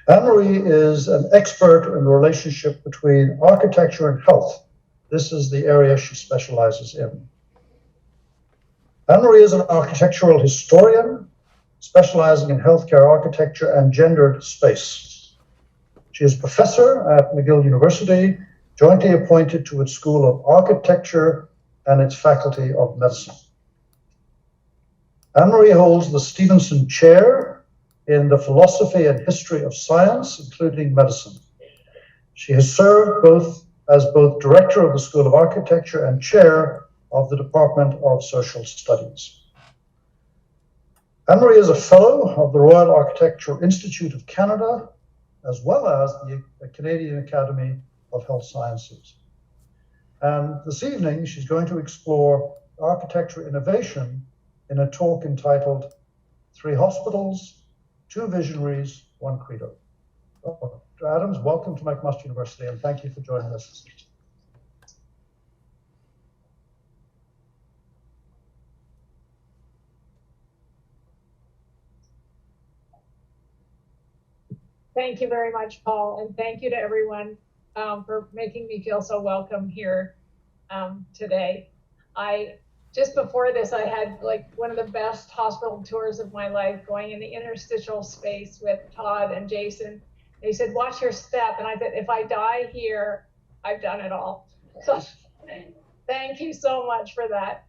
Annemarie is an expert in the relationship between architecture and health. This is the area she specializes in. Annemarie is an architectural historian specializing in healthcare architecture and gendered space. She is professor at McGill University, jointly appointed to its School of Architecture and its Faculty of Medicine. Annemarie holds the Stevenson Chair in the Philosophy and History of Science, including medicine. She has served as both Director of the School of Architecture and Chair of the Department of Social Studies. Annemarie is a Fellow of the Royal Architectural Institute of Canada, as well as the Canadian Academy of Health Sciences. And this evening, she's going to explore architecture innovation in a talk entitled 3 Hospitals, 2 Visionaries, 1 Credo. Dr. Adams, welcome to Mcmaster University, and thank you for joining us this evening. Thank you very much, Paul, and thank you to everyone for making me feel so welcome here today. Just before this, I had like one of the best hospital tours of my life, going in the interstitial space with Todd and Jason. They said, watch your step. And I said, if I die here, I've done it all. So thank you so much for that.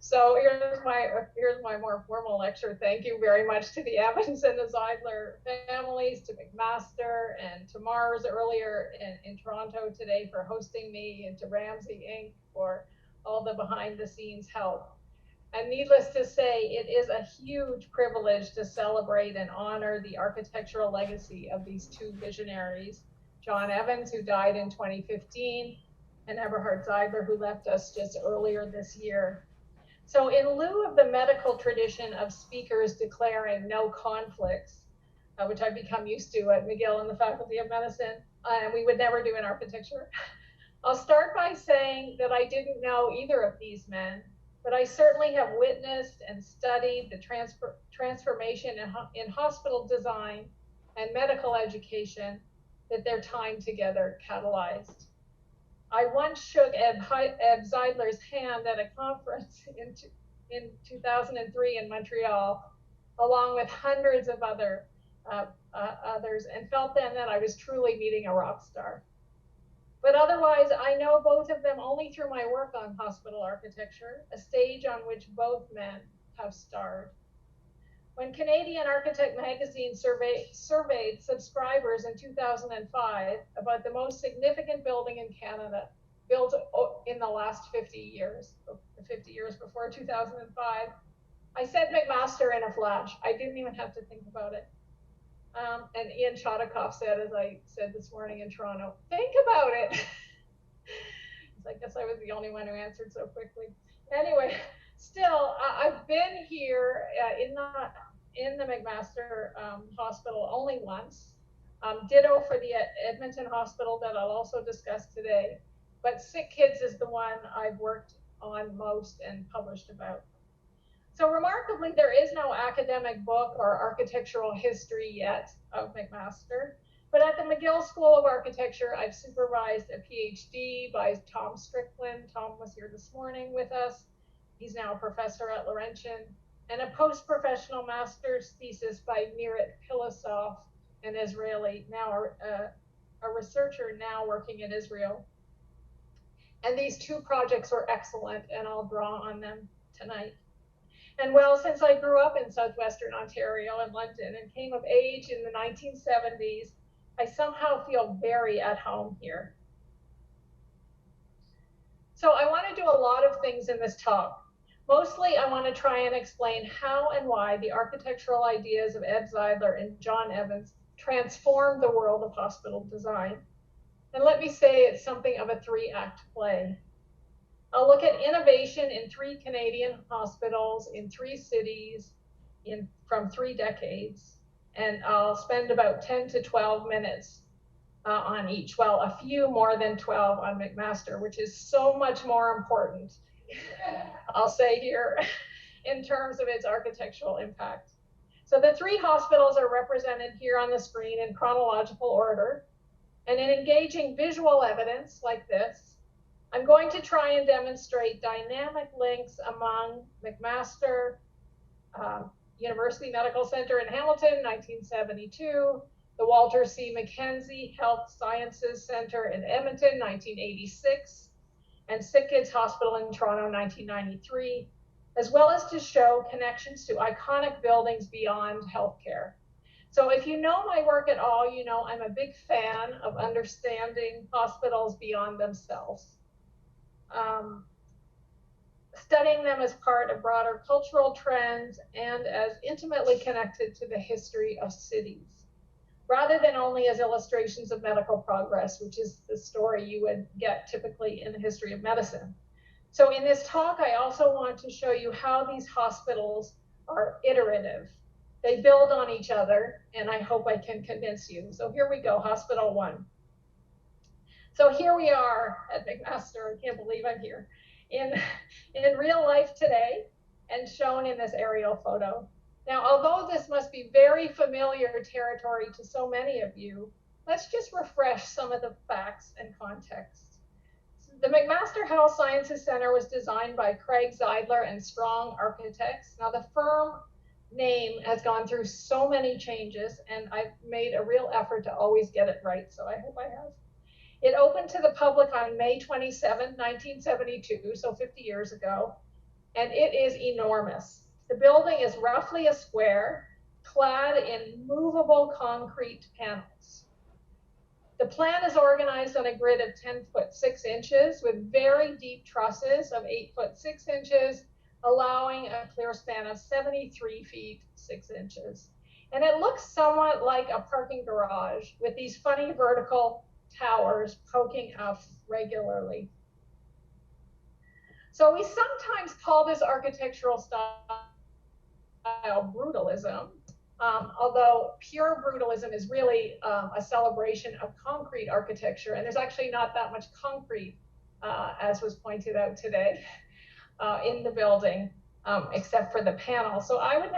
So here's my more formal lecture. Thank you very much to the Evans and the Zeidler families, to Mcmaster, and to Mars earlier in Toronto today for hosting me, and to Ramsey Inc. for all the behind the scenes help. And needless to say, it is a huge privilege to celebrate and honor the architectural legacy of these 2 visionaries, John Evans, who died in 2015, and Eberhard Zeidler, who left us just earlier this year. So in lieu of the medical tradition of speakers declaring no conflicts, which I've become used to at McGill and the Faculty of Medicine, and we would never do in architecture, I'll start by saying that I didn't know either of these men, but I certainly have witnessed and studied the transformation in hospital design and medical education that their time together catalyzed. I once shook Eb Zeidler's hand at a conference in 2003 in Montreal, along with hundreds of others, and felt then that I was truly meeting a rock star. But otherwise, I know both of them only through my work on hospital architecture, a stage on which both men have starred. When Canadian Architect magazine surveyed subscribers in 2005 about the most significant building in Canada built in the last 50 years before 2005, I said Mcmaster in a flash. I didn't even have to think about it. And Ian Chodikoff said, as I said this morning in Toronto, think about it. I guess I was the only one who answered so quickly. Anyway, still, I've been here in the Mcmaster Hospital only once. Ditto for the Edmonton Hospital that I'll also discuss today. But Sick Kids is the one I've worked on most and published about. So remarkably, there is no academic book or architectural history yet of Mcmaster. But at the McGill School of Architecture, I've supervised a PhD by Tom Strickland. Tom was here this morning with us. He's now a professor at Laurentian. And a post-professional master's thesis by Mirat Pilasov, an Israeli, now a researcher now working in Israel. And these 2 projects were excellent, and I'll draw on them tonight. And well, since I grew up in Southwestern Ontario and London and came of age in the 1970s, I somehow feel very at home here. So I want to do a lot of things in this talk. Mostly, I want to try and explain how and why the architectural ideas of Eb Zeidler and John Evans transformed the world of hospital design. And let me say it's something of a 3-act play. I'll look at innovation in 3 Canadian hospitals in 3 cities from 3 decades. And I'll spend about 10 to 12 minutes on each. Well, a few more than 12 on Mcmaster, which is so much more important, I'll say here, in terms of its architectural impact. So the three hospitals are represented here on the screen in chronological order. And in engaging visual evidence like this, I'm going to try and demonstrate dynamic links among Mcmaster University Medical Center in Hamilton, 1972, the Walter C. Mckenzie Health Sciences Center in Edmonton, 1986, and Sick Kids Hospital in Toronto, 1993, as well as to show connections to iconic buildings beyond healthcare. So if you know my work at all, you know I'm a big fan of understanding hospitals beyond themselves. Studying them as part of broader cultural trends and as intimately connected to the history of cities, rather than only as illustrations of medical progress, which is the story you would get typically in the history of medicine. So in this talk, I also want to show you how these hospitals are iterative. They build on each other, and I hope I can convince you. So here we go, Hospital 1. So here we are at Mcmaster. I can't believe I'm here. In real life today, and shown in this aerial photo. Now, although this must be very familiar territory to so many of you, let's just refresh some of the facts and context. The Mcmaster Health Sciences Center was designed by Craig Zeidler and Strong Architects. Now, the firm name has gone through so many changes, and I've made a real effort to always get it right, so I hope I have. It opened to the public on May 27, 1972, so 50 years ago, and it is enormous. The building is roughly a square, clad in movable concrete panels. The plan is organized on a grid of 10 foot 6 inches with very deep trusses of 8 foot 6 inches, allowing a clear span of 73 feet 6 inches. And it looks somewhat like a parking garage with these funny vertical towers poking up regularly. So we sometimes call this architectural style brutalism, although pure brutalism is really a celebration of concrete architecture, and there's actually not that much concrete, as was pointed out today, in the building, except for the panel. So I would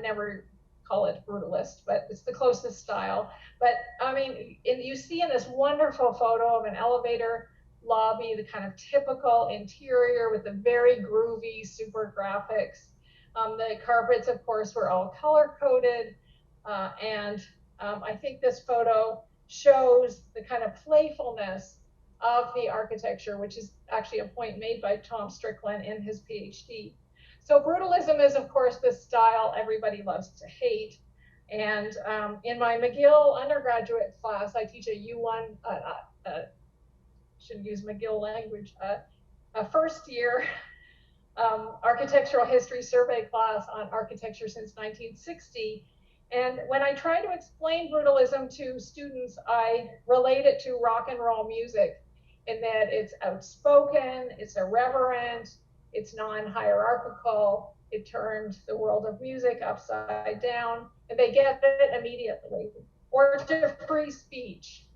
never call it brutalist, but it's the closest style. But I mean, you see in this wonderful photo of an elevator lobby, the kind of typical interior with the very groovy super graphics. The carpets, of course, were all color coded. And I think this photo shows the kind of playfulness of the architecture, which is actually a point made by Tom Strickland in his PhD. So brutalism is, of course, this style everybody loves to hate. And in my McGill undergraduate class, I teach a U1, shouldn't use McGill language, a first year architectural history survey class on architecture since 1960. And when I try to explain brutalism to students, I relate it to rock and roll music in that it's outspoken, it's irreverent, it's non-hierarchical, it turned the world of music upside down, and they get it immediately. Or to free speech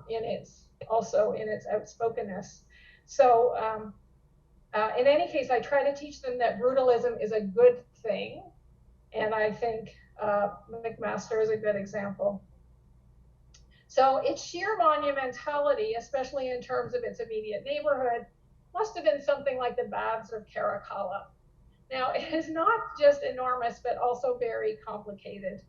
in its outspokenness. So in any case, I try to teach them that brutalism is a good thing, and I think Mcmaster is a good example. So its sheer monumentality, especially in terms of its immediate neighborhood, must have been something like the Baths of Caracalla. Now, it is not just enormous, but also very complicated.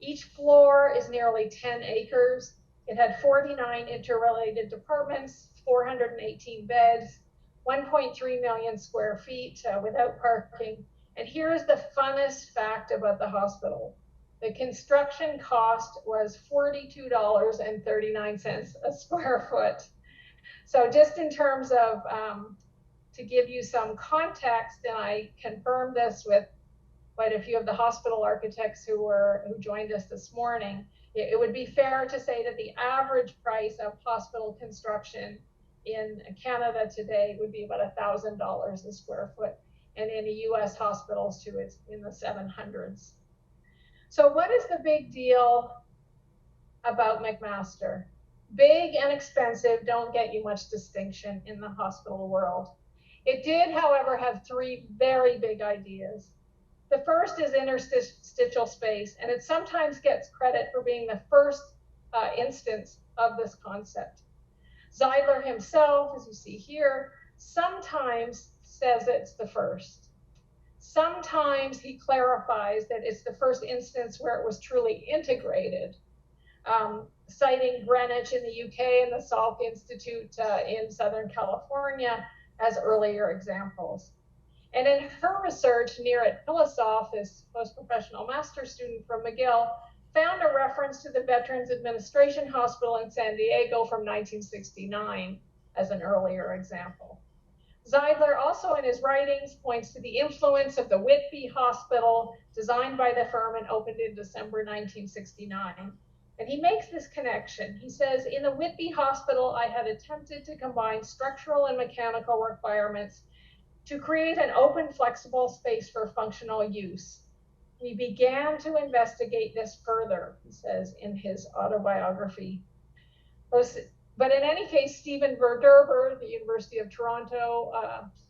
Each floor is nearly 10 acres. It had 49 interrelated departments, 418 beds, 1.3 million square feet without parking. And here's the funnest fact about the hospital. The construction cost was $42.39 a square foot. So just in terms of, to give you some context, and I confirmed this with quite a few of the hospital architects who joined us this morning, it would be fair to say that the average price of hospital construction in Canada today would be about $1,000 a square foot, and in the US hospitals too, it's in the 700s. So what is the big deal about Mcmaster? Big and expensive don't get you much distinction in the hospital world. It did, however, have three very big ideas. The first is interstitial space, and it sometimes gets credit for being the first instance of this concept. Zeidler himself, as you see here, sometimes says it's the first. Sometimes he clarifies that it's the first instance where it was truly integrated, citing Greenwich in the UK and the Salk Institute in Southern California as earlier examples. And in her research, Neerat Philosoph, this post-professional master's student from McGill, found a reference to the Veterans Administration Hospital in San Diego from 1969 as an earlier example. Zeidler also in his writings points to the influence of the Whitby Hospital, designed by the firm and opened in December 1969. And he makes this connection. He says, in the Whitby Hospital, I had attempted to combine structural and mechanical requirements to create an open, flexible space for functional use. We began to investigate this further, he says in his autobiography. But in any case, Stephen Verderber, the University of Toronto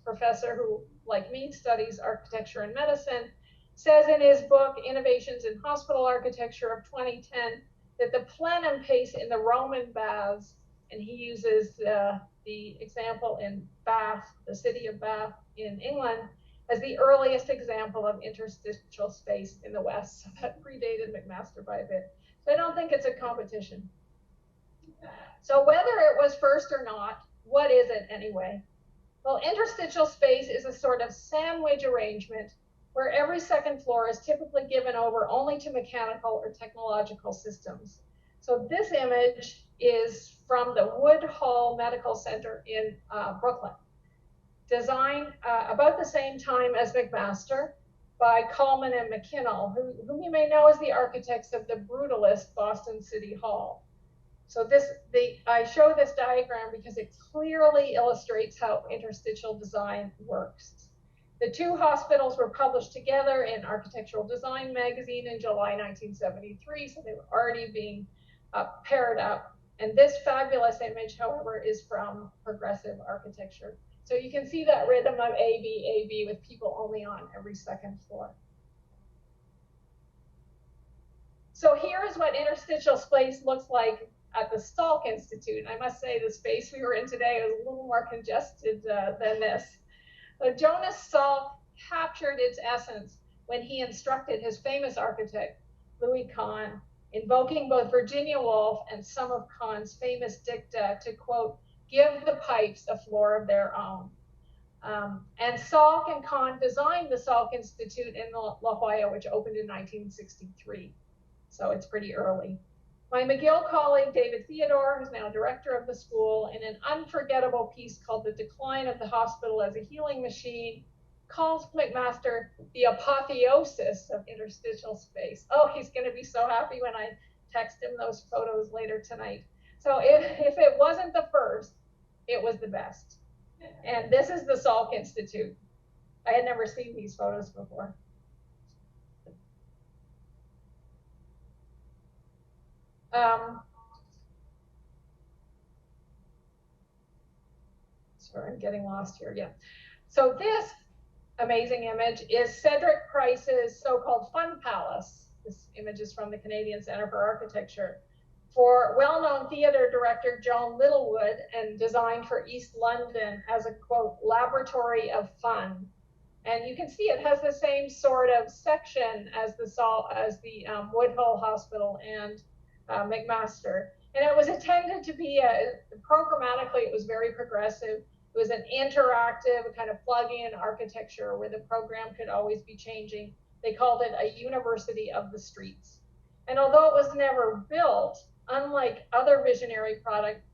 professor who, like me, studies architecture and medicine, says in his book, Innovations in Hospital Architecture of 2010, that the plenum pace in the Roman baths, and he uses the example in Bath, the city of Bath in England, as the earliest example of interstitial space in the West. So that predated Mcmaster by a bit. So I don't think it's a competition. So whether it was first or not, what is it anyway? Well, interstitial space is a sort of sandwich arrangement where every second floor is typically given over only to mechanical or technological systems. So this image is from the Woodhull Medical Center in Brooklyn, designed about the same time as Mcmaster by Coleman and McKinnell, whom you may know as the architects of the brutalist Boston City Hall. So I show this diagram because it clearly illustrates how interstitial design works. The two hospitals were published together in Architectural Design magazine in July 1973, so they were already being paired up. And this fabulous image, however, is from Progressive Architecture. So you can see that rhythm of A, B, with people only on every second floor. So here is what interstitial space looks like at the Salk Institute. I must say the space we were in today was a little more congested than this. So Jonas Salk captured its essence when he instructed his famous architect, Louis Kahn, invoking both Virginia Woolf and some of Kahn's famous dicta to, quote, give the pipes a floor of their own. And Salk and Kahn designed the Salk Institute in La Jolla, which opened in 1963. So it's pretty early. My McGill colleague, David Theodore, who's now director of the school, in an unforgettable piece called The Decline of the Hospital as a Healing Machine, calls Mcmaster the apotheosis of interstitial space. Oh, he's going to be so happy when I text him those photos later tonight. So if it wasn't the first, it was the best. And this is the Salk Institute. I had never seen these photos before. Sorry, I'm getting lost here. Yeah. So this amazing image is Cedric Price's so-called Fun Palace. This image is from the Canadian Centre for Architecture, for well-known theater director Joan Littlewood, and designed for East London as a, quote, laboratory of fun. And you can see it has the same sort of section as the Woodhull Hospital and Mcmaster. And it was intended to be programmatically, it was very progressive. It was an interactive kind of plug-in architecture where the program could always be changing. They called it a university of the streets. And although it was never built, unlike other visionary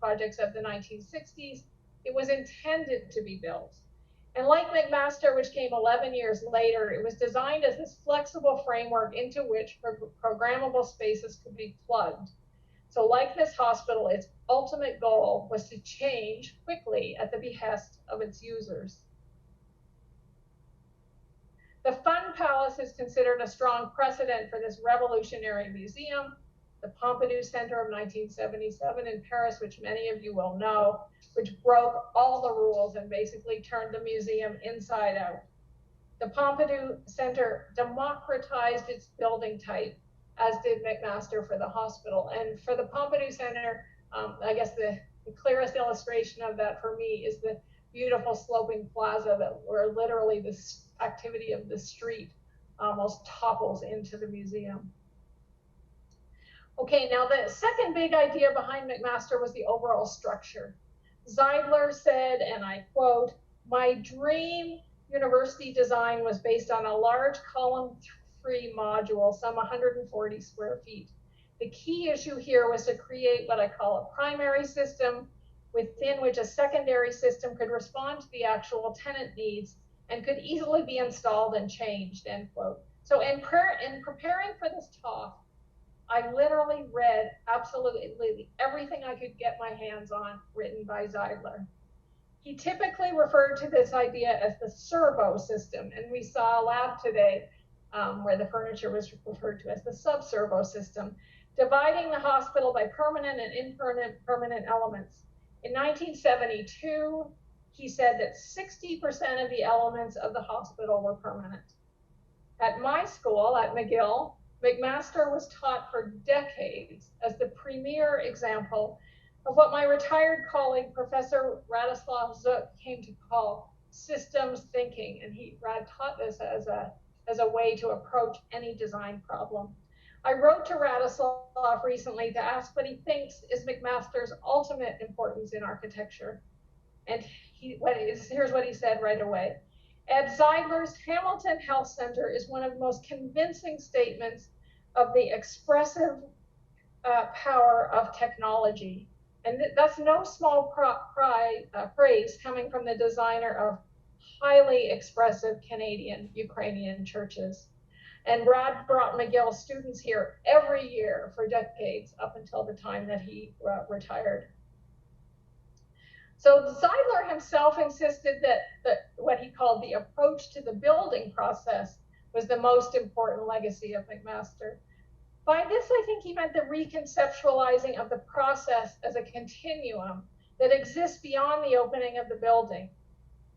projects of the 1960s, it was intended to be built. And like Mcmaster, which came 11 years later, it was designed as this flexible framework into which programmable spaces could be plugged. So like this hospital, its ultimate goal was to change quickly at the behest of its users. The Fun Palace is considered a strong precedent for this revolutionary museum. The Pompidou Center of 1977 in Paris, which many of you will know, which broke all the rules and basically turned the museum inside out. The Pompidou Center democratized its building type, as did Mcmaster for the hospital. And for the Pompidou Center, I guess the clearest illustration of that for me is the beautiful sloping plaza where literally the activity of the street almost topples into the museum. Okay, now the second big idea behind Mcmaster was the overall structure. Zeidler said, and I quote, "My dream university design was based on a large column-free module, some 140 square feet. The key issue here was to create what I call a primary system within which a secondary system could respond to the actual tenant needs and could easily be installed and changed," end quote. So in preparing for this talk, I literally read absolutely everything I could get my hands on written by Zeidler. He typically referred to this idea as the servo system, and we saw a lab today where the furniture was referred to as the sub-servo system, dividing the hospital by permanent and impermanent elements. In 1972, he said that 60% of the elements of the hospital were permanent. At my school, at McGill, Mcmaster was taught for decades as the premier example of what my retired colleague, Professor Radoslav Zuk, came to call systems thinking. And Rad taught this as a way to approach any design problem. I wrote to Radoslav recently to ask what he thinks is Mcmaster's ultimate importance in architecture. And here's what he said right away. Ed Zeidler's Hamilton Health Center is one of the most convincing statements of the expressive power of technology. And that's no small praise coming from the designer of highly expressive Canadian Ukrainian churches. And Brad brought McGill students here every year for decades up until the time that he retired. So Zeidler himself insisted that what he called the approach to the building process was the most important legacy of Mcmaster. By this, I think he meant the reconceptualizing of the process as a continuum that exists beyond the opening of the building.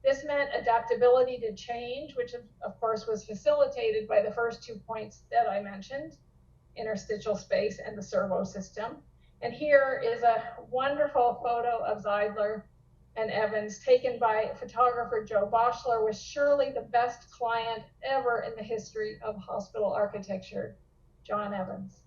This meant adaptability to change, which of course was facilitated by the first 2 points that I mentioned, interstitial space and the servo system. And here is a wonderful photo of Zeidler and Evans taken by photographer Joe Boschler, was surely the best client ever in the history of hospital architecture, John Evans.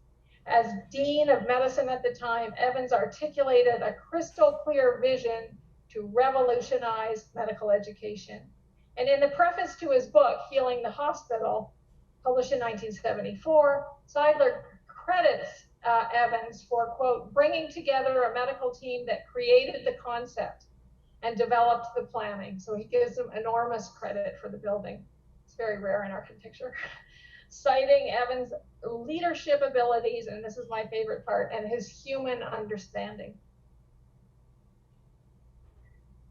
As Dean of Medicine at the time, Evans articulated a crystal clear vision to revolutionize medical education. And in the preface to his book, Healing the Hospital, published in 1974, Zeidler credits Evans for, quote, "bringing together a medical team that created the concept and developed the planning." So he gives him enormous credit for the building. It's very rare in architecture. Citing Evans' leadership abilities, and this is my favorite part, and his human understanding.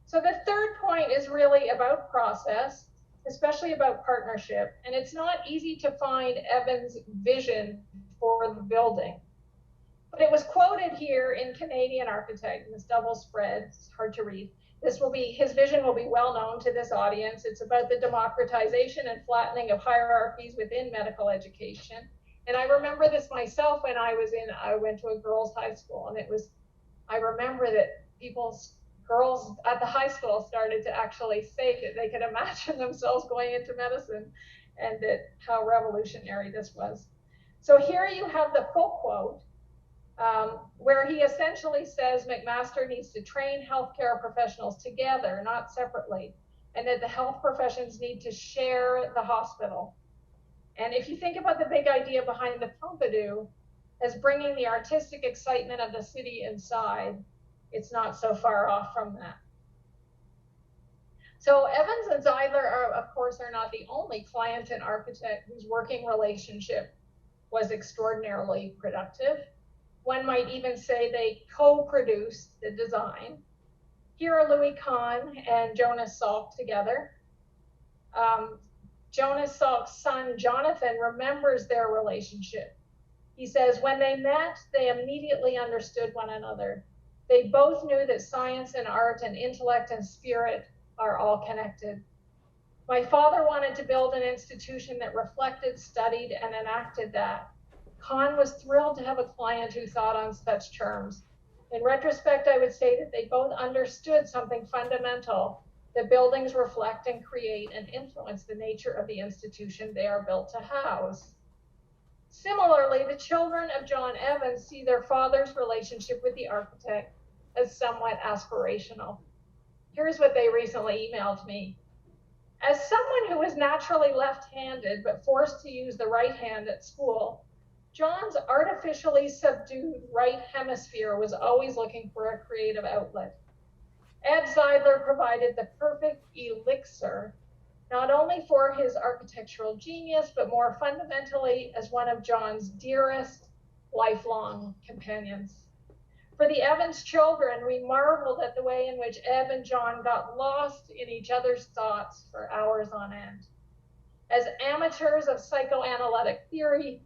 So the third point is really about process, especially about partnership. And it's not easy to find Evans' vision for the building. But it was quoted here in Canadian Architect, in this double spread. It's hard to read. His vision will be well known to this audience. It's about the democratization and flattening of hierarchies within medical education. And I remember this myself when I went to a girls' high school, and I remember that girls at the high school started to actually say that they could imagine themselves going into medicine, and how revolutionary this was. So here you have the full quote, where he essentially says Mcmaster needs to train healthcare professionals together, not separately, and that the health professions need to share the hospital. And if you think about the big idea behind the Pompidou as bringing the artistic excitement of the city inside, it's not so far off from that. So Evans and Zeidler, of course, are not the only client and architect whose working relationship was extraordinarily productive. One might even say they co-produced the design. Here are Louis Kahn and Jonas Salk together. Jonas Salk's son, Jonathan, remembers their relationship. He says, when they met, they immediately understood one another. They both knew that science and art and intellect and spirit are all connected. My father wanted to build an institution that reflected, studied, and enacted that. Con was thrilled to have a client who thought on such terms. In retrospect, I would say that they both understood something fundamental, that buildings reflect and create and influence the nature of the institution they are built to house. Similarly, the children of John Evans see their father's relationship with the architect as somewhat aspirational. Here's what they recently emailed me. As someone who was naturally left-handed but forced to use the right hand at school, John's artificially subdued right hemisphere was always looking for a creative outlet. Ed Zeidler provided the perfect elixir, not only for his architectural genius, but more fundamentally as one of John's dearest lifelong companions. For the Evans children, we marveled at the way in which Eb and John got lost in each other's thoughts for hours on end. As amateurs of psychoanalytic theory,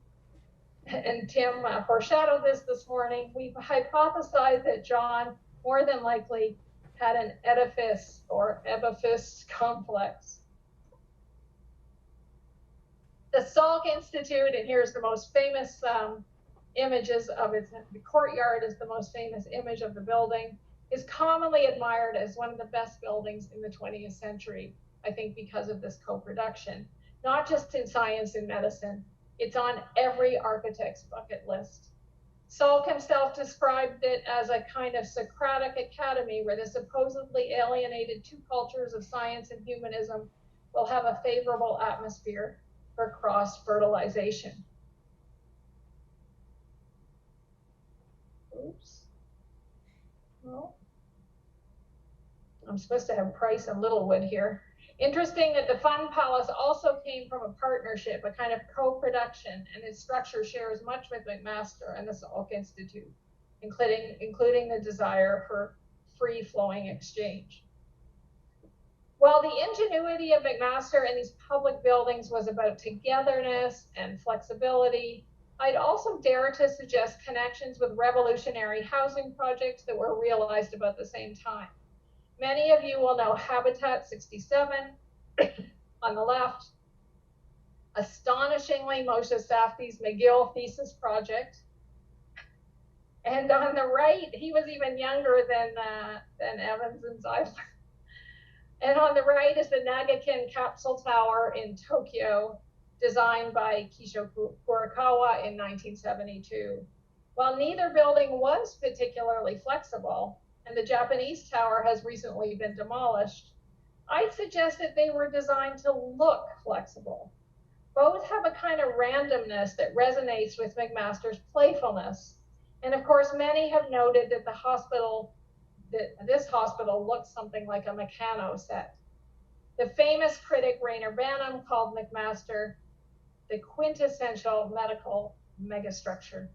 and Tim foreshadowed this morning, we've hypothesized that John more than likely had an Oedipus or Epiphus complex. The Salk Institute, and here's the most famous images of it. The courtyard is the most famous image of the building, is commonly admired as one of the best buildings in the 20th century, I think because of this co-production, not just in science and medicine. It's on every architect's bucket list. Salk himself described it as a kind of Socratic academy where the supposedly alienated two cultures of science and humanism will have a favorable atmosphere for cross-fertilization. Oops. Well, I'm supposed to have Price and Littlewood here. Interesting that the Fun Palace also came from a partnership, a kind of co-production, and its structure shares much with McMaster and the Salk Institute, including the desire for free-flowing exchange. While the ingenuity of McMaster in these public buildings was about togetherness and flexibility, I'd also dare to suggest connections with revolutionary housing projects that were realized about the same time. Many of you will know Habitat 67 on the left, astonishingly Moshe Safdie's McGill thesis project. And on the right, he was even younger than Evans and Zeidler. And on the right is the Nagakin Capsule Tower in Tokyo, designed by Kisho Kurakawa in 1972. While neither building was particularly flexible, and the Japanese tower has recently been demolished, I'd suggest that they were designed to look flexible. Both have a kind of randomness that resonates with McMaster's playfulness. And of course, many have noted that this hospital looks something like a Meccano set. The famous critic Rainer Banham called McMaster the quintessential medical megastructure.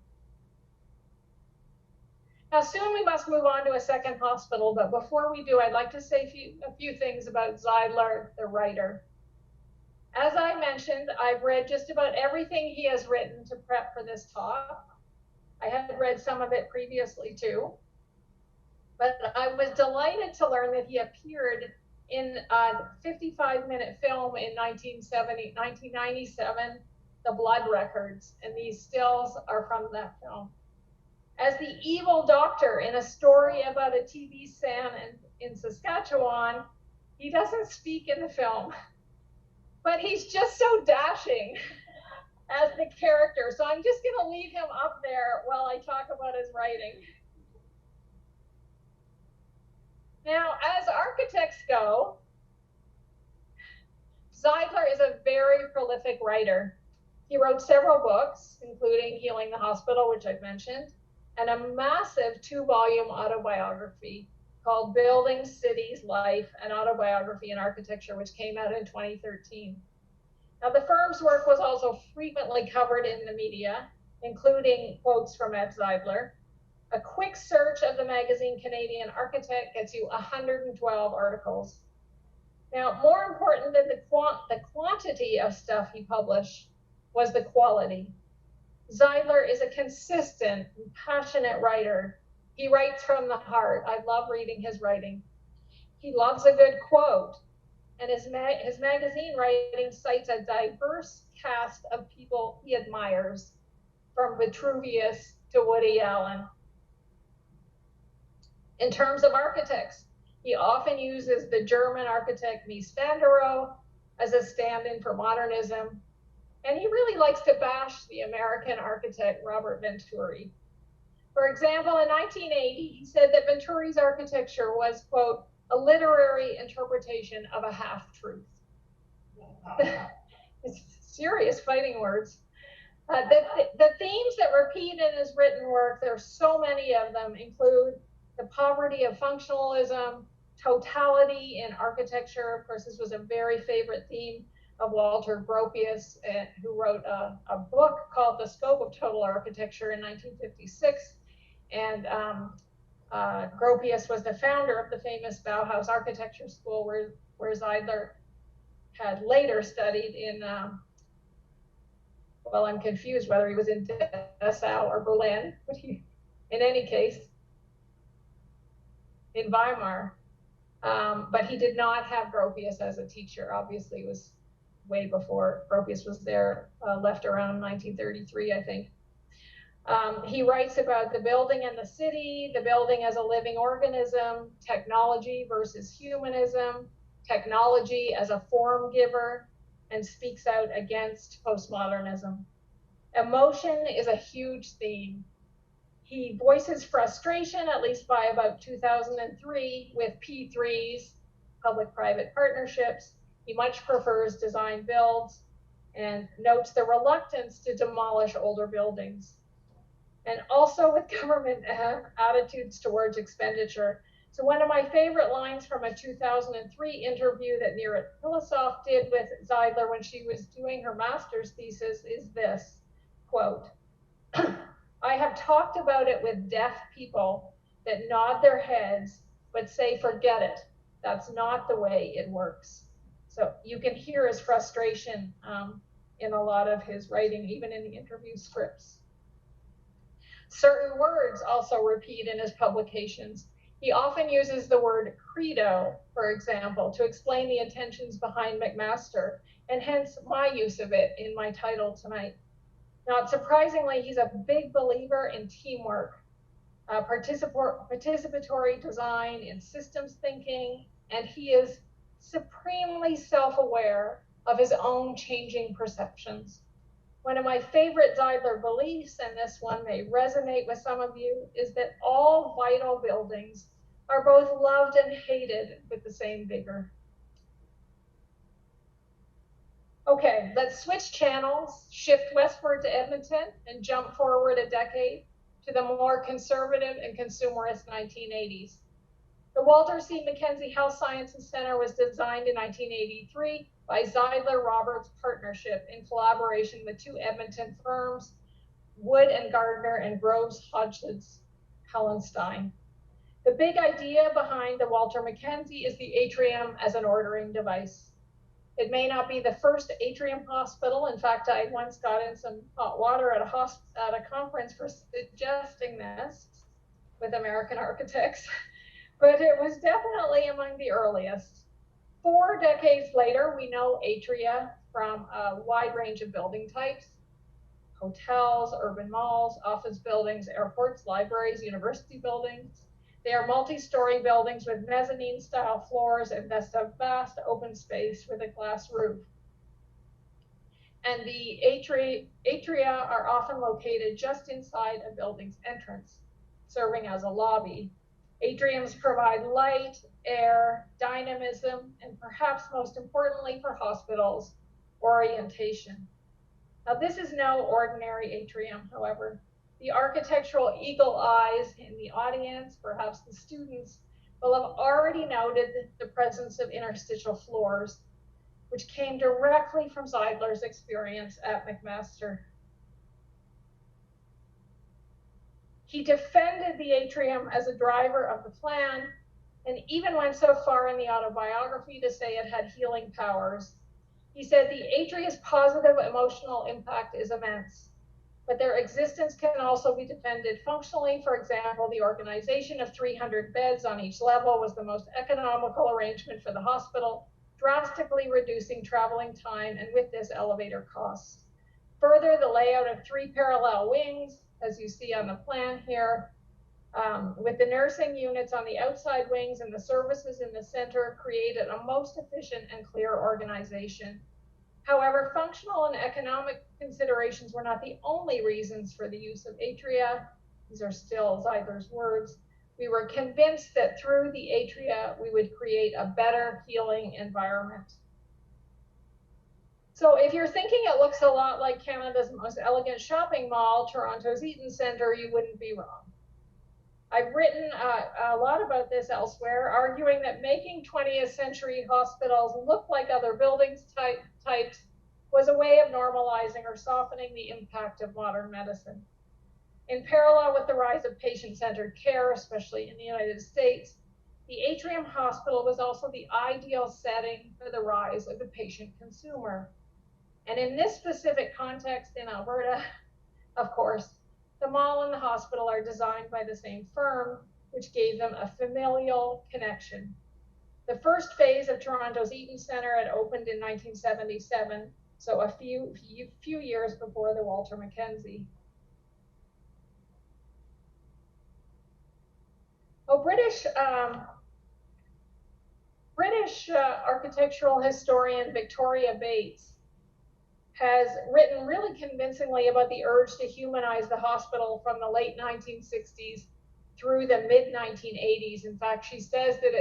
Now, soon we must move on to a second hospital, but before we do, I'd like to say a few things about Zeidler, the writer. As I mentioned, I've read just about everything he has written to prep for this talk. I had read some of it previously too, but I was delighted to learn that he appeared in a 55-minute film in 1997, The Blood Records, and these stills are from that film. As the evil doctor in a story about a TB stand in Saskatchewan, he doesn't speak in the film, but he's just so dashing as the character. So I'm just gonna leave him up there while I talk about his writing. Now, as architects go, Zeidler is a very prolific writer. He wrote several books, including Healing the Hospital, which I've mentioned, and a massive 2-volume autobiography called Buildings, Cities, Life, an Autobiography in Architecture, which came out in 2013. Now, the firm's work was also frequently covered in the media, including quotes from Ed Zeidler. A quick search of the magazine Canadian Architect gets you 112 articles. Now, more important than the quantity of stuff he published was the quality. Zeidler is a consistent and passionate writer. He writes from the heart. I love reading his writing. He loves a good quote. and his magazine writing cites a diverse cast of people he admires, from Vitruvius to Woody Allen. In terms of architects, he often uses the German architect Mies van der Rohe as a stand-in for modernism, and he really likes to bash the American architect Robert Venturi. For example, in 1980, he said that Venturi's architecture was, quote, a literary interpretation of a half-truth. It's serious fighting words. The themes that repeat in his written work, there are so many of them, include the poverty of functionalism, totality in architecture. Of course, this was a very favorite theme of Walter Gropius, who wrote a book called The Scope of Total Architecture in 1956. And Gropius was the founder of the famous Bauhaus Architecture School, where Zeidler had later studied in, well, I'm confused whether he was in Dessau or Berlin, but in any case, in Weimar. But he did not have Gropius as a teacher. Obviously, it was way before Gropius was there, left around 1933, I think. He writes about the building and the city, the building as a living organism, technology versus humanism, technology as a form giver, and speaks out against postmodernism. Emotion is a huge theme. He voices frustration, at least by about 2003, with P3s, public-private partnerships. He much prefers design builds and notes the reluctance to demolish older buildings. And also with government attitudes towards expenditure. So one of my favorite lines from a 2003 interview that Neera Pilasov did with Zeidler when she was doing her master's thesis is this, quote, I have talked about it with deaf people that nod their heads, but say, forget it. That's not the way it works. So you can hear his frustration in a lot of his writing, even in the interview scripts. Certain words also repeat in his publications. He often uses the word credo, for example, to explain the intentions behind Mcmaster, and hence my use of it in my title tonight. Not surprisingly, he's a big believer in teamwork, participatory design, in systems thinking, and he is supremely self-aware of his own changing perceptions. One of my favorite Zeidler beliefs, and this one may resonate with some of you, is that all vital buildings are both loved and hated with the same vigor. Okay, let's switch channels, shift westward to Edmonton, and jump forward a decade to the more conservative and consumerist 1980s. The Walter C. Mckenzie Health Sciences Center was designed in 1983 by Zeidler-Roberts Partnership in collaboration with two Edmonton firms, Wood and Gardner and Groves Hodges Hellenstein. The big idea behind the Walter Mckenzie is the atrium as an ordering device. It may not be the first atrium hospital. In fact, I once got in some hot water at a conference for suggesting this with American architects, but it was definitely among the earliest. 4 decades later, we know atria from a wide range of building types: hotels, urban malls, office buildings, airports, libraries, university buildings. They are multi-story buildings with mezzanine-style floors and a vast open space with a glass roof. And the atria are often located just inside a building's entrance, serving as a lobby. Atriums provide light, air, dynamism, and perhaps most importantly for hospitals, orientation. Now, this is no ordinary atrium, however. The architectural eagle eyes in the audience, perhaps the students, will have already noted the presence of interstitial floors, which came directly from Zeidler's experience at Mcmaster. He defended the atrium as a driver of the plan, and even went so far in the autobiography to say it had healing powers. He said the atria's positive emotional impact is immense, but their existence can also be defended functionally. For example, the organization of 300 beds on each level was the most economical arrangement for the hospital, drastically reducing traveling time and with this elevator costs. Further, the layout of 3 parallel wings, as you see on the plan here, with the nursing units on the outside wings and the services in the center, created a most efficient and clear organization. However, functional and economic considerations were not the only reasons for the use of atria. These are still Zeidler's words. We were convinced that through the atria, we would create a better healing environment. So if you're thinking it looks a lot like Canada's most elegant shopping mall, Toronto's Eaton Centre, you wouldn't be wrong. I've written a lot about this elsewhere, arguing that making 20th century hospitals look like other buildings types was a way of normalizing or softening the impact of modern medicine. In parallel with the rise of patient-centered care, especially in the United States, the atrium hospital was also the ideal setting for the rise of the patient consumer. And in this specific context in Alberta, of course, the mall and the hospital are designed by the same firm, which gave them a familial connection. The first phase of Toronto's Eaton Centre had opened in 1977, so a few years before the Walter Mckenzie. British architectural historian Victoria Bates has written really convincingly about the urge to humanize the hospital from the late 1960s through the mid 1980s. In fact, she says that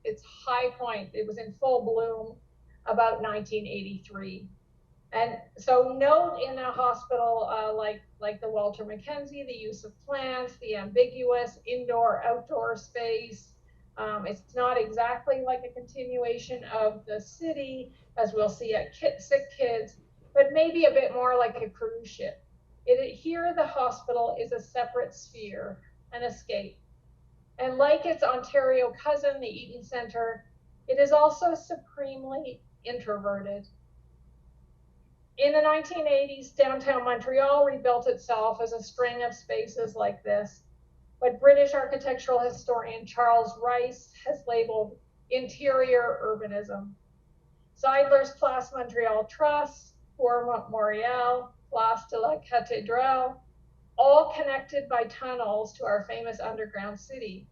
its high point, it was in full bloom about 1983. And so note in a hospital like the Walter Mckenzie, the use of plants, the ambiguous indoor-outdoor space. It's not exactly like a continuation of the city, as we'll see at Sick Kids, but maybe a bit more like a cruise ship. Here, the hospital is a separate sphere, an escape. And like its Ontario cousin, the Eaton Centre, it is also supremely introverted. In the 1980s, downtown Montreal rebuilt itself as a string of spaces like this, what British architectural historian Charles Rice has labeled interior urbanism. Zeidler's Place Montreal Trust, Cour Memorial, Place de la Cathédrale, all connected by tunnels to our famous underground city.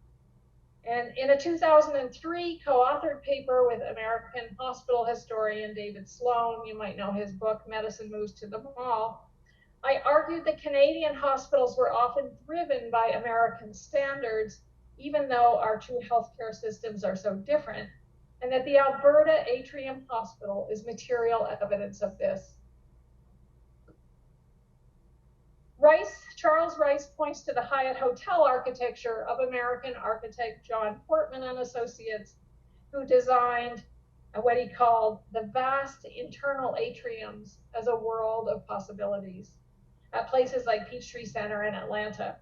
And in a 2003 co-authored paper with American hospital historian David Sloan, you might know his book, Medicine Moves to the Mall, I argued that Canadian hospitals were often driven by American standards, even though our two healthcare systems are so different, and that the Alberta Atrium Hospital is material evidence of this. Charles Rice points to the Hyatt Hotel architecture of American architect John Portman and Associates, who designed what he called the vast internal atriums as a world of possibilities at places like Peachtree Center in Atlanta.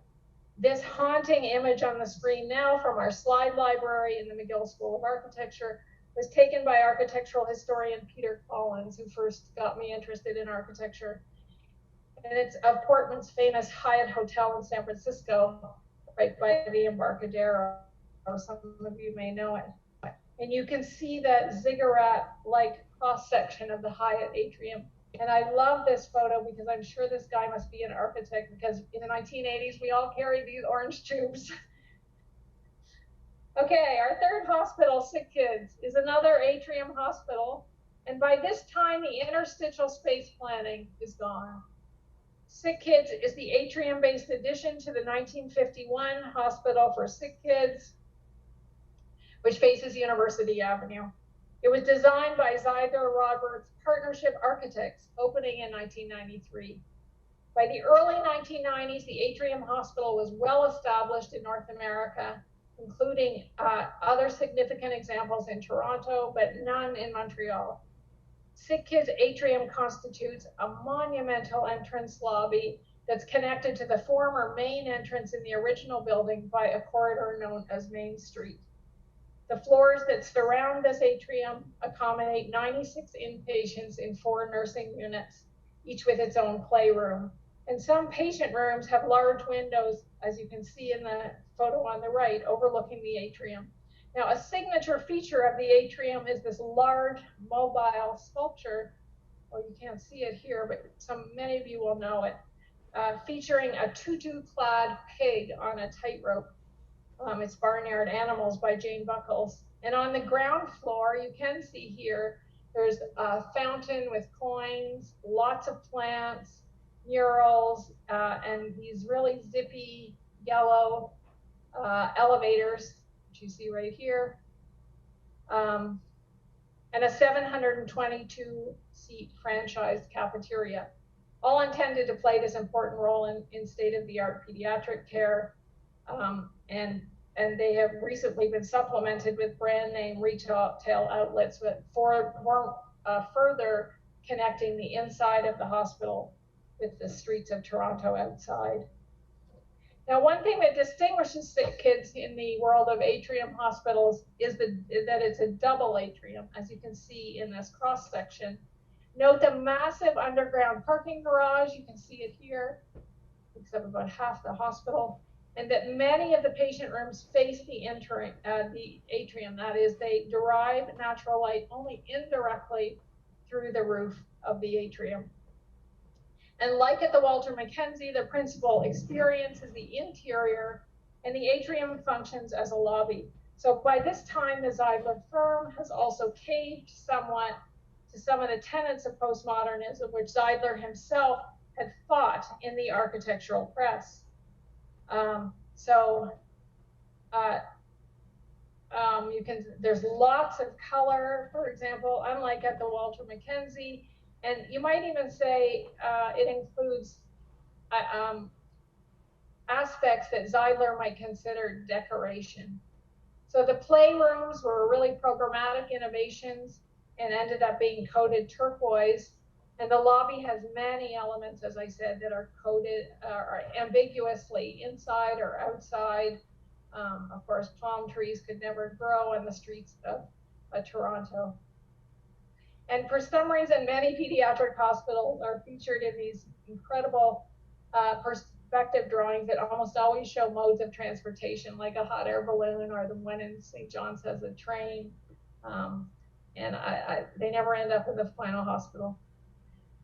This haunting image on the screen now from our slide library in the McGill School of Architecture was taken by architectural historian Peter Collins, who first got me interested in architecture. And it's of Portman's famous Hyatt Hotel in San Francisco, right by the Embarcadero, or some of you may know it. And you can see that ziggurat-like cross-section of the Hyatt atrium. And I love this photo because I'm sure this guy must be an architect, because in the 1980s, we all carried these orange tubes. Okay, our third hospital, Sick Kids, is another atrium hospital. And by this time, the interstitial space planning is gone. Sick Kids is the atrium-based addition to the 1951 Hospital for Sick Kids, which faces University Avenue. It was designed by Zeidler-Roberts Partnership Architects, opening in 1993. By the early 1990s, the Atrium Hospital was well established in North America, including other significant examples in Toronto, but none in Montreal. Sick Kids Atrium constitutes a monumental entrance lobby that's connected to the former main entrance in the original building by a corridor known as Main Street. The floors that surround this atrium accommodate 96 inpatients in 4 nursing units, each with its own playroom. And some patient rooms have large windows, as you can see in the photo on the right, overlooking the atrium. Now, a signature feature of the atrium is this large mobile sculpture. Well, you can't see it here, but many of you will know it, featuring a tutu-clad pig on a tightrope. It's Barnyard Animals by Jane Buckles. And on the ground floor, you can see here, there's a fountain with coins, lots of plants, murals, and these really zippy yellow elevators, which you see right here, and a 722-seat franchised cafeteria, all intended to play this important role in state-of-the-art pediatric care. And they have recently been supplemented with brand name retail outlets for further connecting the inside of the hospital with the streets of Toronto outside. Now, one thing that distinguishes sick kids in the world of atrium hospitals is that it's a double atrium, as you can see in this cross section. Note the massive underground parking garage, you can see it here, takes up about half the hospital, and that many of the patient rooms face the atrium. That is, they derive natural light only indirectly through the roof of the atrium. And like at the Walter Mckenzie, the principal experience is the interior, and the atrium functions as a lobby. So by this time, the Zeidler firm has also caved somewhat to some of the tenets of postmodernism, which Zeidler himself had fought in the architectural press. There's lots of color, for example, unlike at the Walter Mckenzie, and you might even say it includes aspects that Zeidler might consider decoration. So the playrooms were really programmatic innovations and ended up being coated turquoise. And the lobby has many elements, as I said, that are coded or ambiguously inside or outside. Of course, palm trees could never grow on the streets of Toronto. And for some reason, many pediatric hospitals are featured in these incredible perspective drawings that almost always show modes of transportation, like a hot air balloon, or the one in St. John's has a train. They never end up in the final hospital.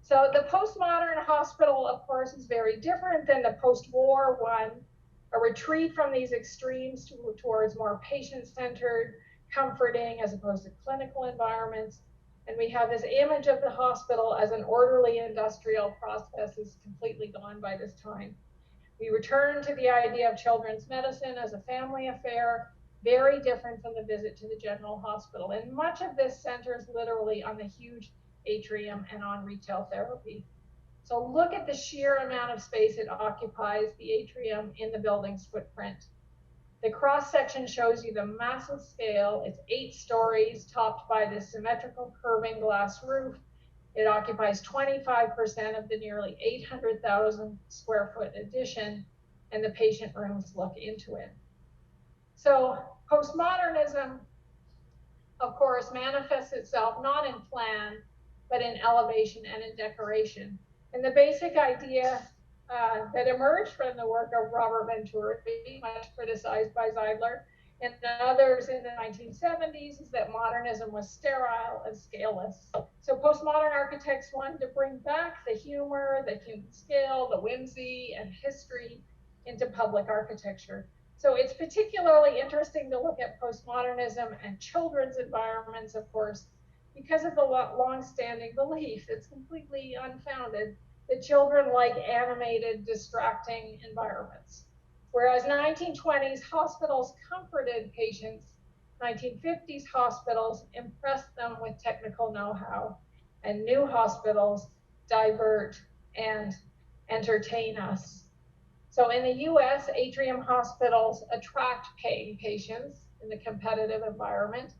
So the postmodern hospital, of course, is very different than the post-war one, a retreat from these extremes towards more patient-centered, comforting, as opposed to clinical environments. And we have this image of the hospital as an orderly industrial process is completely gone by this time. We return to the idea of children's medicine as a family affair, very different from the visit to the general hospital. And much of this centers literally on the huge atrium and on retail therapy. So look at the sheer amount of space it occupies, the atrium, in the building's footprint. The cross section shows you the massive scale. It's 8 stories topped by this symmetrical curving glass roof. It occupies 25% of the nearly 800,000 square foot addition, and the patient rooms look into it. So postmodernism, of course, manifests itself not in plan, but in elevation and in decoration. And the basic idea that emerged from the work of Robert Venturi, much criticized by Zeidler and others in the 1970s, is that modernism was sterile and scaleless. So postmodern architects wanted to bring back the humor, the human scale, the whimsy, and history into public architecture. So it's particularly interesting to look at postmodernism and children's environments, of course, because of the long-standing belief that's completely unfounded that children like animated, distracting environments. Whereas 1920s hospitals comforted patients, 1950s hospitals impressed them with technical know-how, and new hospitals divert and entertain us. So in the US, atrium hospitals attract paying patients in the competitive environment.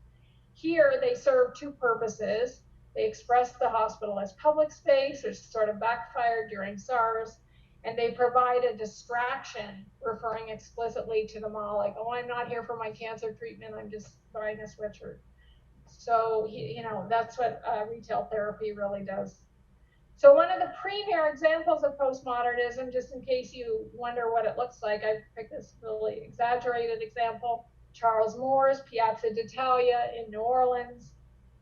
Here, they serve 2 purposes. They express the hospital as public space, which sort of backfired during SARS, and they provide a distraction, referring explicitly to the mall, like, oh, I'm not here for my cancer treatment, I'm just buying a sweatshirt. So, that's what retail therapy really does. So one of the premier examples of postmodernism, just in case you wonder what it looks like, I picked this really exaggerated example. Charles Moore's Piazza d'Italia in New Orleans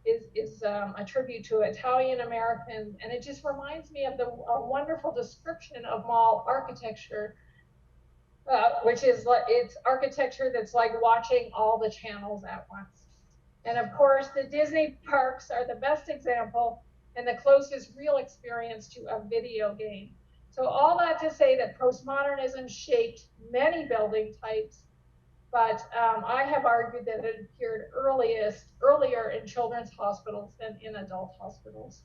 is a tribute to Italian Americans, and it just reminds me of a wonderful description of mall architecture, which is it's architecture that's like watching all the channels at once. And of course, the Disney parks are the best example and the closest real experience to a video game. So all that to say that postmodernism shaped many building types, but I have argued that it appeared earlier in children's hospitals than in adult hospitals.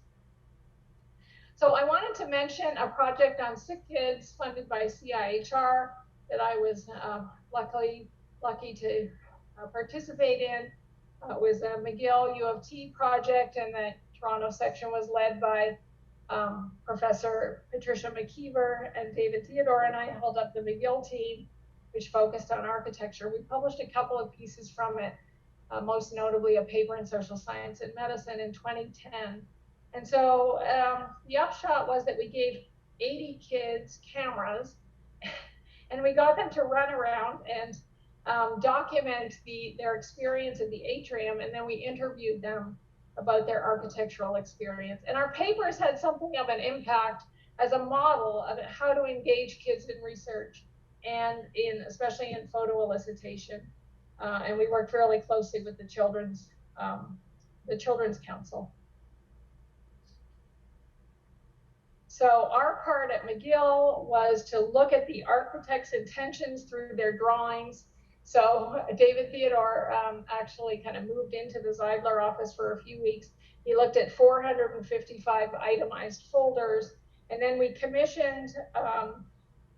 So I wanted to mention a project on sick kids funded by CIHR that I was lucky to participate in. It was a McGill U of T project, and the Toronto section was led by Professor Patricia McKeever and David Theodore, and I held up the McGill team, which focused on architecture. We published a couple of pieces from it, most notably a paper in Social Science and Medicine in 2010. And so the upshot was that we gave 80 kids cameras, and we got them to run around and document their experience in the atrium, and then we interviewed them about their architectural experience. And our papers had something of an impact as a model of how to engage kids in research, and especially in photo elicitation. And we worked fairly closely with the Children's Council. So our part at McGill was to look at the architect's intentions through their drawings. So David Theodore actually kind of moved into the Zeidler office for a few weeks. He looked at 455 itemized folders, and then we commissioned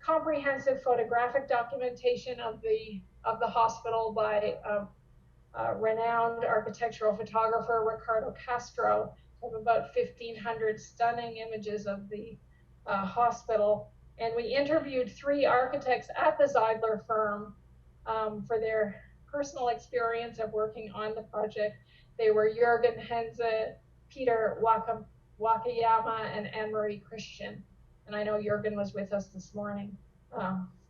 comprehensive photographic documentation of the hospital by renowned architectural photographer Ricardo Castro, of about 1,500 stunning images of the hospital. And we interviewed 3 architects at the Zeidler firm for their personal experience of working on the project. They were Jürgen Henze, Peter Wakayama, and Annemarie Christian. And I know Jürgen was with us this morning.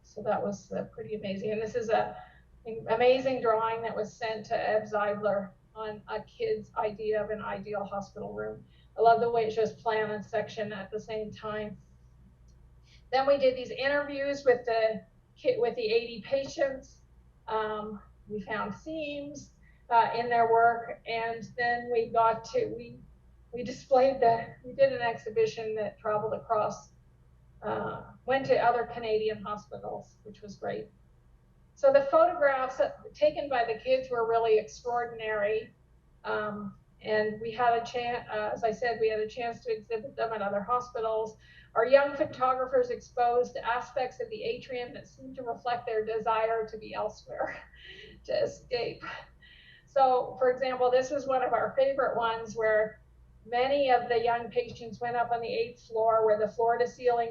So that was pretty amazing. And this is an amazing drawing that was sent to Eb Zeidler on a kid's idea of an ideal hospital room. I love the way it shows plan and section at the same time. Then we did these interviews with the 80 patients. We found themes in their work, and then we did an exhibition that traveled across, went to other Canadian hospitals, which was great. So the photographs taken by the kids were really extraordinary. And we had a chance, as I said, we had a chance to exhibit them at other hospitals. Our young photographers exposed aspects of the atrium that seemed to reflect their desire to be elsewhere, to escape. So, for example, this was one of our favorite ones where many of the young patients went up on the 8th floor where the floor-to-ceiling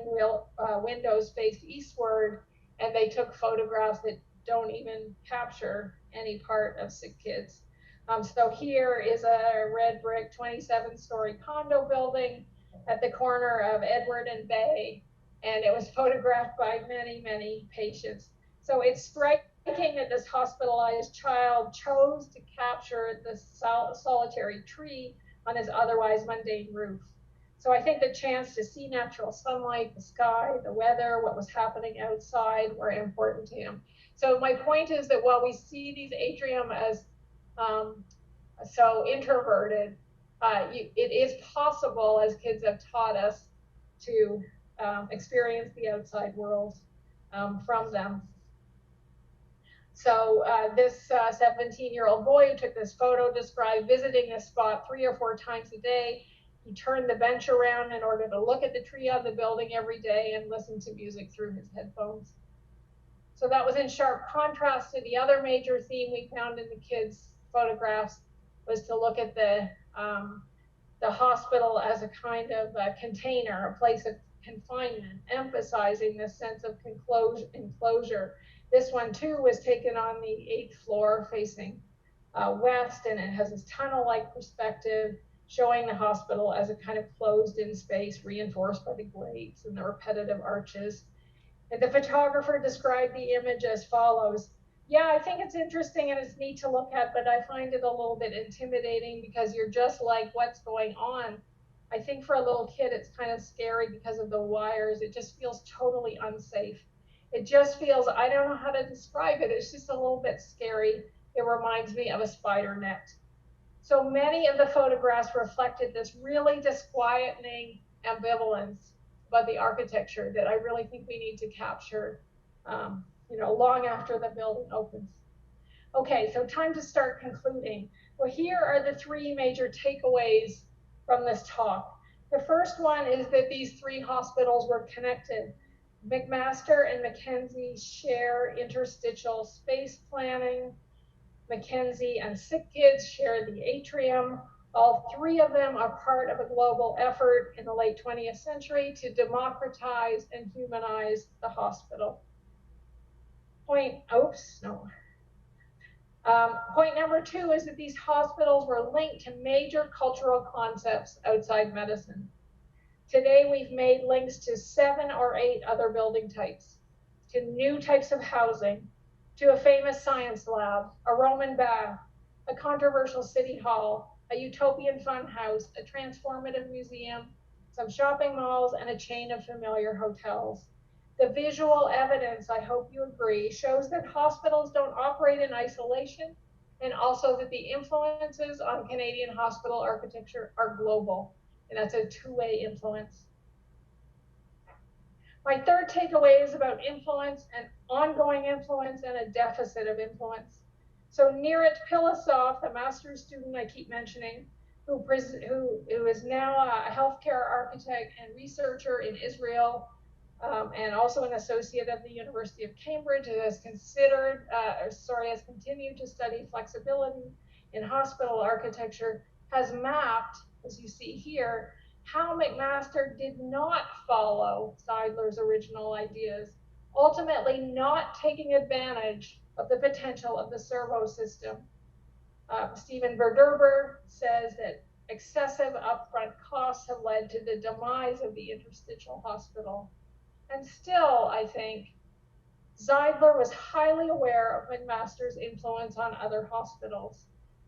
windows faced eastward, and they took photographs that don't even capture any part of sick kids. So here is a red brick 27-story condo building at the corner of Edward and Bay, and it was photographed by many, many patients. So it's striking that this hospitalized child chose to capture the solitary tree on his otherwise mundane roof. So I think the chance to see natural sunlight, the sky, the weather, what was happening outside were important to him. So my point is that while we see these atrium as so introverted, it is possible, as kids have taught us, to experience the outside world from them. So this 17-year-old boy who took this photo described visiting this spot 3 or 4 times a day. He turned the bench around in order to look at the tree on the building every day and listen to music through his headphones. So that was in sharp contrast to the other major theme we found in the kids' photographs, was to look at the hospital as a kind of a container, a place of confinement, emphasizing this sense of enclosure. This one too was taken on the 8th floor facing west, and it has this tunnel-like perspective showing the hospital as a kind of closed-in space reinforced by the grates and the repetitive arches. And the photographer described the image as follows: Yeah, I think it's interesting and it's neat to look at, but I find it a little bit intimidating because you're just like, what's going on? I think for a little kid, it's kind of scary because of the wires. It just feels totally unsafe. It just feels, I don't know how to describe it. It's just a little bit scary. It reminds me of a spider net. So many of the photographs reflected this really disquieting ambivalence about the architecture that I really think we need to capture, long after the building opens. Okay, so time to start concluding. Well, here are the three major takeaways from this talk. The first one is that these three hospitals were connected. Mcmaster and Mckenzie share interstitial space planning. Mckenzie and Sick Kids share the atrium. All three of them are part of a global effort in the late 20th century to democratize and humanize the hospital. Point number two is that these hospitals were linked to major cultural concepts outside medicine. Today, we've made links to 7 or 8 other building types, to new types of housing, to a famous science lab, a Roman bath, a controversial city hall, a utopian fun house, a transformative museum, some shopping malls, and a chain of familiar hotels. The visual evidence, I hope you agree, shows that hospitals don't operate in isolation, and also that the influences on Canadian hospital architecture are global, and that's a two-way influence. My third takeaway is about influence and ongoing influence and a deficit of influence. So Neerat Pilasov, the master's student I keep mentioning, who is now a healthcare architect and researcher in Israel, and also an associate at the University of Cambridge, has continued to study flexibility in hospital architecture, has mapped, as you see here, how Mcmaster did not follow Zeidler's original ideas, ultimately not taking advantage of the potential of the servo system. Stephen Verderber says that excessive upfront costs have led to the demise of the interstitial hospital. And still, I think, Zeidler was highly aware of Mcmaster's influence on other hospitals.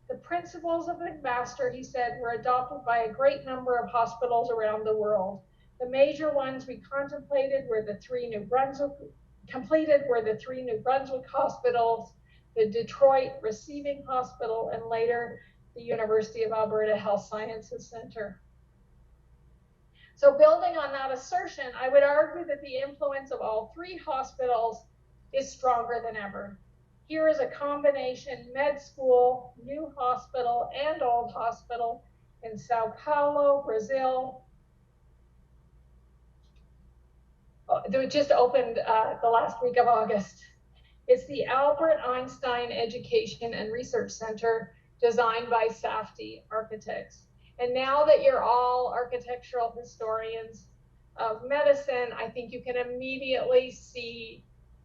The principles of Mcmaster, he said, were adopted by a great number of hospitals around the world. The major ones we contemplated were the three New Brunswick hospitals, the Detroit Receiving Hospital, and later the University of Alberta Health Sciences Centre. So building on that assertion, I would argue that the influence of all three hospitals is stronger than ever. Here is a combination med school, new hospital, and old hospital in Sao Paulo, Brazil. It just opened the last week of August. It's the Albert Einstein Education and Research Center, designed by Safdie Architects. And now that you're all architectural historians of medicine, I think you can immediately see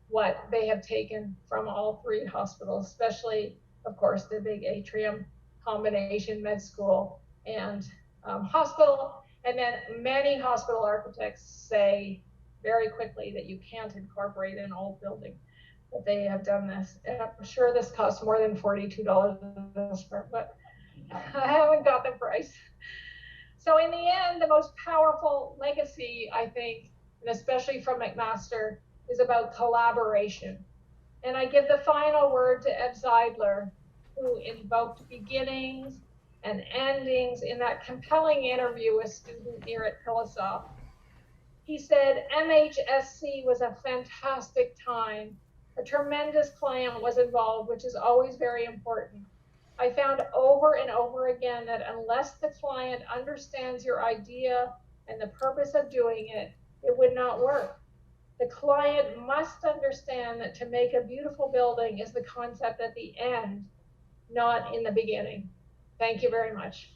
what they have taken from all three hospitals, especially, of course, the big atrium combination med school and hospital. And then many hospital architects say very quickly that you can't incorporate an old building, but they have done this. And I'm sure this costs more than $42 a square foot. I haven't got the price. So in the end, the most powerful legacy, I think, and especially from Mcmaster, is about collaboration. And I give the final word to Ed Zeidler, who invoked beginnings and endings in that compelling interview with student Neerat Pilasov. He said, MHSC was a fantastic time. A tremendous client was involved, which is always very important. I found over and over again that unless the client understands your idea and the purpose of doing it, it would not work. The client must understand that to make a beautiful building is the concept at the end, not in the beginning. Thank you very much.